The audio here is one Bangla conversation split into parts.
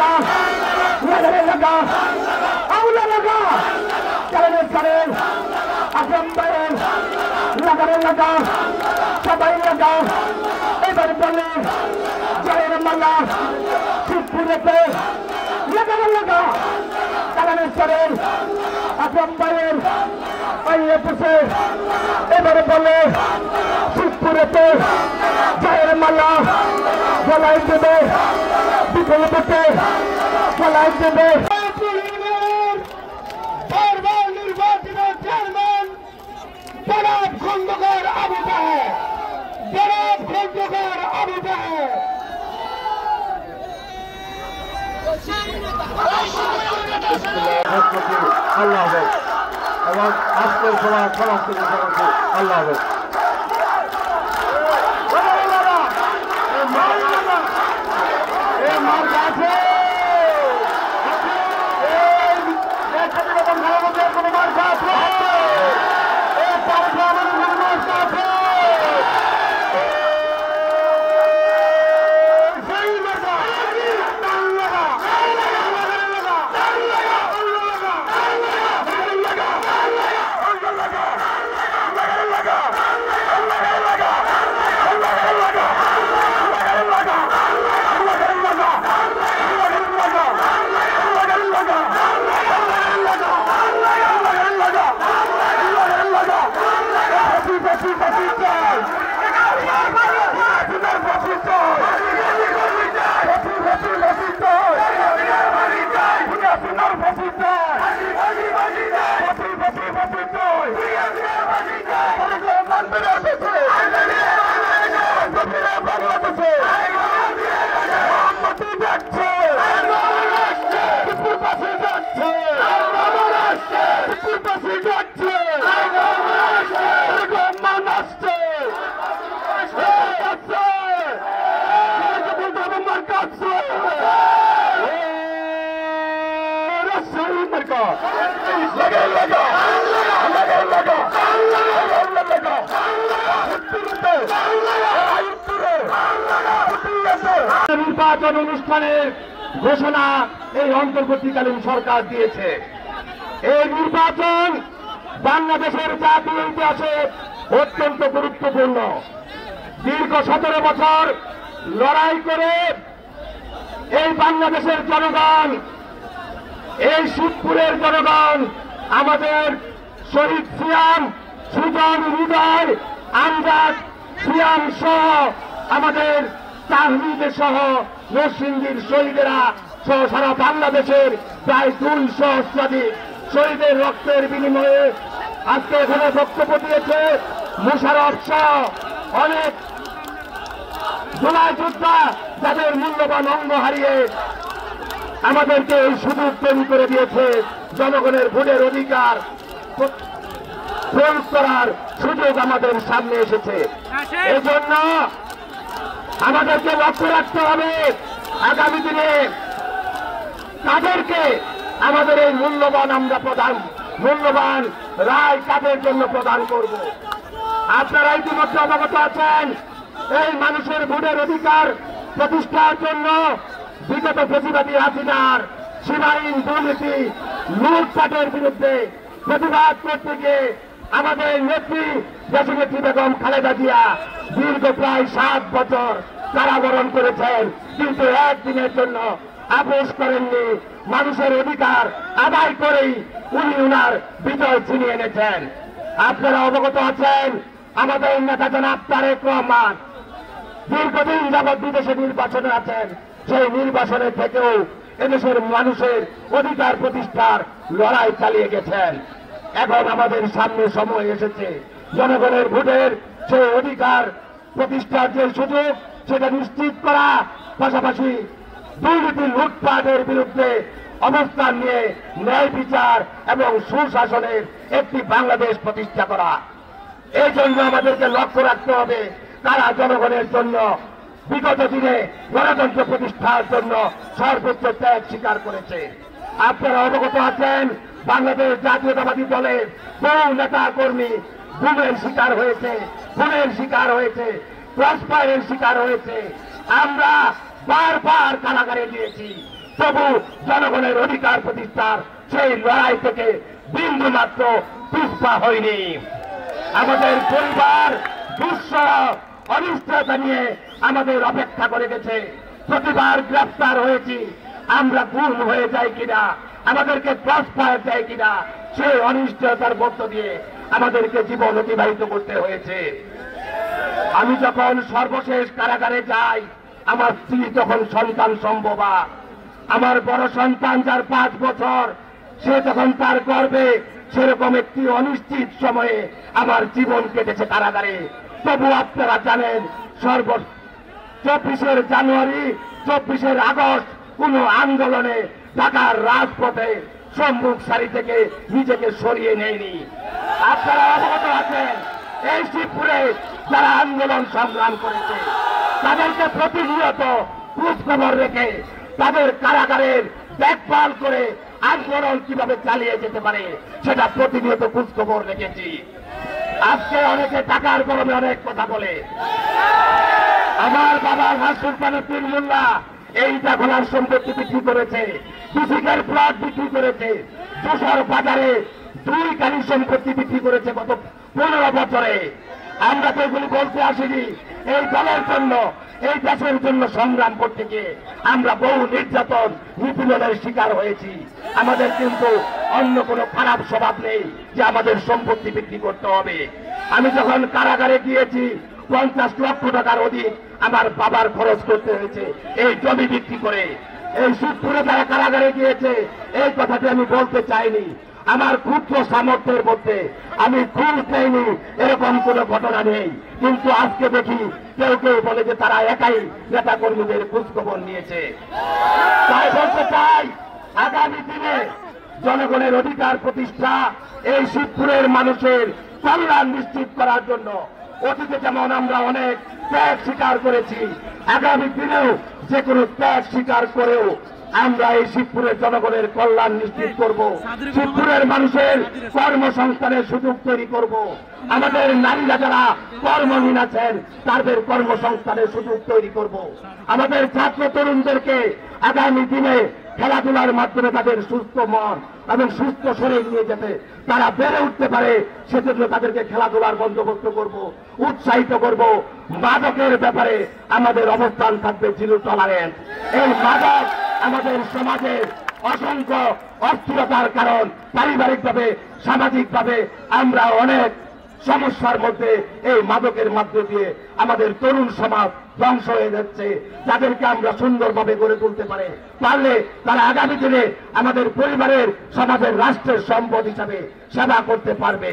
লাগা লাগারে লাগা আউলা লাগা চ্যালেঞ্জ করেন আকরাম ভাইয়ের লাগারে লাগা সবাই লাগা এবার বলে জয়ের মালা শিবপুরেতে লাগারে লাগা চ্যালেঞ্জ করেন আকরাম ভাইয়ের আইএফএসে এবার বলে শিবপুরেতে জয়ের মালা গলায় দেবে বিকল্পতে গলায় দেবে নির্বাচিত চেয়ারম্যান জনাব খন্দকার আবু তাহের জনাব খন্দকার আবু তাহের আল্লাহ হাফেজ এবং আজকের সভার সমাপ্তি আল্লাহ হাফেজ। নির্বাচন অনুষ্ঠানের ঘোষণা এই অন্তর্বর্তীকালীন সরকার দিয়েছে। এই নির্বাচন বাংলাদেশের জাতীয় ইতিহাসে অত্যন্ত গুরুত্বপূর্ণ। দীর্ঘ 17 বছর লড়াই করে এই বাংলাদেশের জনগণ, এই শিবপুরের জনগণ আমাদের শহীদ সিয়াম, সুজন, হৃদয়, আমজাদ, সিয়াম সহ আমাদের তাহমিদের সহ নরসিংদীর শহীদেরা সহ সারা বাংলাদেশের প্রায় 200 সহস্রাধিক শহীদের রক্তের বিনিময়ে আজকে এখানে বক্তব্য দিয়েছে মোশাররফ সহ অনেক জুলাই যোদ্ধা যাদের মূল্যবান অঙ্গ হারিয়ে আমাদেরকে এই সুযোগ তৈরি করে দিয়েছে। জনগণের ভোটের অধিকার প্রয়োগ করার সুযোগ আমাদের সামনে এসেছে। এজন্য আমাদেরকে লক্ষ্য রাখতে হবে আগামী দিনে তাদেরকে আমাদের এই মূল্যবান রায় কাদের জন্য প্রদান করব। আপনারা ইতিমধ্যে অবগত আছেন এই মানুষের ভোটের অধিকার প্রতিষ্ঠার জন্য বিগত ফেসিবাদী হাসিনার সীমাহীন দুর্নীতি লুটপাটের বিরুদ্ধে প্রতিবাদ করতে গিয়ে আমাদের নেত্রী দেশনেত্রী বেগম খালেদা জিয়া দীর্ঘ প্রায় 7 বছর কারাবরণ করেছেন, কিন্তু একদিনের জন্য আপোষ করেননি। মানুষের অধিকার আদায় করেই উনি উনার বিজয় ছিনিয়ে এনেছেন। আপনারা অবগত আছেন আমাদের নেতা জনাব তারেক রহমান দীর্ঘদিন যাবৎ বিদেশে নির্বাচনে আছেন। সেই নির্বাচনের থেকেও এদেশের মানুষের অধিকার প্রতিষ্ঠার লড়াই চালিয়ে গেছেন। এখন আমাদের সামনে সময় এসেছে জনগণের ভোটের সেই অধিকার প্রতিষ্ঠার যে সুযোগ সেটা নিশ্চিত করা, পাশাপাশি দুর্নীতি লুটপাটের বিরুদ্ধে অবস্থান নিয়ে ন্যায় বিচার এবং সুশাসনের একটি বাংলাদেশ প্রতিষ্ঠা করা। এই জন্য আমাদেরকে লক্ষ্য রাখতে হবে তারা জনগণের জন্য বিগত দিনে গণতন্ত্র প্রতিষ্ঠার জন্য সর্বোচ্চ ত্যাগ স্বীকার করেছে। আপনারা অবগত আছেন বাংলাদেশ জাতীয়তাবাদী দলের বহু নেতা কর্মী গুমের শিকার হয়েছে, খুনের শিকার হয়েছে, ক্রসফায়ারের শিকার হয়েছে। আমরা বারবার কারাগারে দিয়েছি, তবু জনগণের অধিকার প্রতিষ্ঠার সেই লড়াই থেকে বিন্দু মাত্র পিছপা হয়নি। আমাদের পরিবার দুঃসহ অনিশ্চয়তা নিয়ে আমাদের অপেক্ষা করে গেছে। প্রতিবার গ্রেফতার হয়েছি, আমরা গুম হয়ে যাই কিনা, আমাদেরকে ক্রসফায়ার দেয় কিনা, সেই অনিশ্চয়তার মধ্য দিয়ে আমাদেরকে জীবন অতিবাহিত করতে হয়েছে। আমি যখন সর্বশেষ কারাগারে যাই, আমার স্ত্রী তখন সন্তান সম্ভবা। আমার বড় সন্তান যার 5 বছর, সে তখন তার গর্ভে। সেরকম একটি অনিশ্চিত সময়ে আমার জীবন কেটেছে কারাগারে। তবু আপনারা জানেন, 24 জানুয়ারি 24 আগস্ট কোন আন্দোলনে ঢাকার রাজপথে সম্মুখ সারি থেকে নিজেকে সরিয়ে নেয়নি। আপনারা অবগত আছেন, এই শিবপুরে যারা আন্দোলন সংগ্রাম করেছে তাদেরকে প্রতিনিয়ত খোঁজ খবর রেখে তাদের কারাগারের দেখভাল করে আন্দোলন কিভাবে চালিয়ে যেতে পারে সেটা প্রতিনিয়ত খোঁজ খবর রেখেছি। আজকে অনেকে টাকার গরমে অনেক কথা বলে। আমার বাবা সুলতানের পীর মোল্লা এই দখলার সম্পত্তি বিক্রি করেছে, কৃষিকের প্লট বিক্রি করেছে, যশোর বাজারে 2 গাড়ি সম্পত্তি বিক্রি করেছে গত 15 বছরে। আমরা তো এগুলি বলতে আসিনি। এই দলের জন্য, এই দেশের জন্য সংগ্রাম করতে গিয়ে আমরা বহু নির্যাতন নিপীড়নের শিকার হয়েছি। আমাদের কিন্তু অন্য কোনো খারাপ স্বভাব নেই যে আমাদের সম্পত্তি বিক্রি করতে হবে। আমি যখন কারাগারে গিয়েছি 50 লক্ষ টাকার অধিক আমার বাবার খরচ করতে হয়েছে এই জমি বিক্রি করে। এই শিবপুরে যারা কারাগারে গিয়েছে এই কথাটি আমি বলতে চাইনি। আমার ক্ষুদ্র সামর্থ্যের মধ্যে আমি ঘুষ দেইনি, এরকম কোন ঘটনা নেই। কিন্তু আজকে দেখি কেউ কেউ বলে যে তারা একাই নেতা কর্মীদের খোঁজ খবর নিয়েছে। তাই বলতে চাই, আগামী দিনে জনগণের অধিকার প্রতিষ্ঠা, এই শিবপুরের মানুষের কল্যাণ নিশ্চিত করার জন্য অতীতে যেমন আমরা অনেক ত্যাগ স্বীকার করেছি, আগামী দিনেও যে কোনো ত্যাগ স্বীকার করেও আমরা এই শিবপুরের জনগণের কল্যাণ নিশ্চিত করব। শিবপুরের মানুষের কর্মসংস্থানের সুযোগ তৈরি করব। আমাদের নারীরা যারা কর্মহীন আছেন তাদের কর্মসংস্থানের সুযোগ তৈরি করব। আমাদের ছাত্র তরুণদেরকে আগামী দিনে খেলাধুলার মাধ্যমে তাদের সুস্থ মন এবং সুস্থ শরীর নিয়ে যেতে তারা বেড়ে উঠতে পারে, সেজন্য তাদেরকে খেলাধুলার বন্দোবস্ত করব, উৎসাহিত করব। মাদকের ব্যাপারে আমাদের অবস্থান থাকবে জিরো টলারেন্স। এই মাদক আমাদের সমাজে অসংখ্য অস্থিরতার কারণ। পারিবারিকভাবে, সামাজিকভাবে আমরা অনেক সমস্যার মধ্যে এই মাদকের মধ্যে দিয়ে আমাদের তরুণ সমাজ ধ্বংস হয়ে যাচ্ছে। যাদেরকে আমরা সুন্দরভাবে গড়ে তুলতে পারলে তারা আগামী দিনে আমাদের পরিবারের, সমাজের, রাষ্ট্রের সম্পদ হিসাবে সেবা করতে পারবে।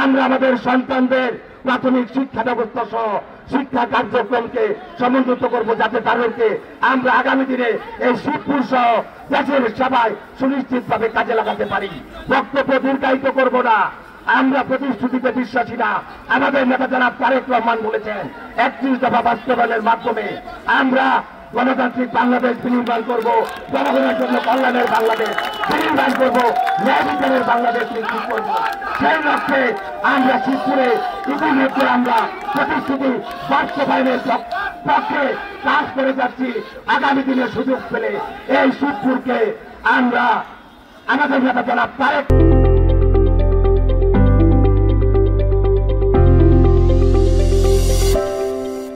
আমরা আমাদের সন্তানদের প্রাথমিক শিক্ষা ব্যবস্থা সহ শিক্ষা কার্যক্রমকে সমন্বিত করব, যাতে তাদেরকে আমরা আগামী দিনে এই শিবপুর সহ দেশের সেবায় সুনিশ্চিতভাবে কাজে লাগাতে পারি। বক্তব্য দীর্ঘায়িত করব না। আমরা প্রতিশ্রুতিতে বিশ্বাসী না। আমাদের নেতা জনাব তারেক রহমান বলেছেন 31 দফা বাস্তবায়নের মাধ্যমে আমরা গণতান্ত্রিক বাংলাদেশ বিনির্মাণ করব, জনগণের জন্য কল্যাণের বাংলাদেশ বিনির্মাণ করব, ন্যায় বিচারের বাংলাদেশ নিশ্চিত করব। সেই লক্ষ্যে আমরা শিবপুরে ইতিমধ্যে আমরা প্রতিশ্রুতি বাস্তবায়নের পক্ষে কাজ করে যাচ্ছি। আগামী দিনে সুযোগ পেলে এই শিবপুরকে আমরা আমাদের নেতা জনাব তারেক